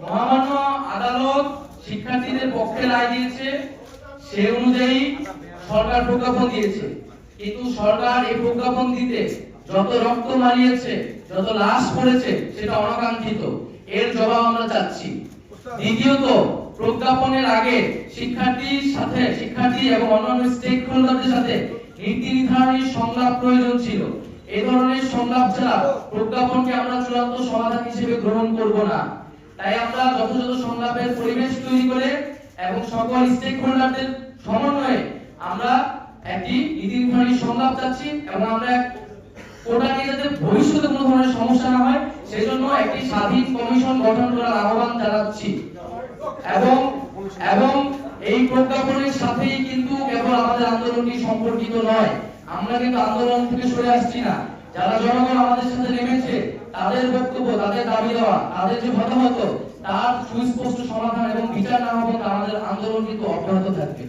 মহামান্য আদালত শিক্ষার্থীদের পক্ষে রায় দিয়েছে, সে অনুযায়ী সরকার প্রজ্ঞাপন দিয়েছে। কিন্তু সরকার এই প্রজ্ঞাপন দিতে যত রক্ত মারিয়েছে, যত লাশ পড়েছে, সেটা অনাকাঙ্ক্ষিত। এর জবাব আমরা চাচ্ছি। দ্বিতীয়ত, প্রজ্ঞাপনের আগে শিক্ষার্থী এবং অন্যান্য স্টেক হোল্ডারদের সাথে নীতি নির্ধারণী সংলাপ প্রয়োজন ছিল। এই ধরনের সংলাপ ছাড়া প্রজ্ঞাপনকে আমরা চূড়ান্ত সমাধান হিসেবে গ্রহণ করব না। তাই আমরা যথাযথ সংলাপের পরিবেশ তৈরি করে এবং সকল স্টেক হোল্ডারদের সমন্বয়ে আমরা একটি নীতি নির্ধারণী সংলাপ চাচ্ছি, এবং আমরা কোটা নিয়ে যাতে ভবিষ্যতে কোনো ধরনের সমস্যা না হয় সেজন্য একটি স্বাধীন কমিশন গঠন করার আহ্বান জানাচ্ছি। এবং এই প্রজ্ঞাপনের সাথেই কিন্তু কেবল আমাদের আন্দোলনটি সম্পর্কিত নয়। আমরা কিন্তু আন্দোলন থেকে সরে আসছি না। যারা জনগণ আমাদের সাথে নেমেছে, তাদের বক্তব্য, তাদের দাবি দেওয়া, তাদের যে হতাহত, তার সুস্পষ্ট সমাধান এবং বিচার না হবে আমাদের আন্দোলন কিন্তু অব্যাহত থাকবে।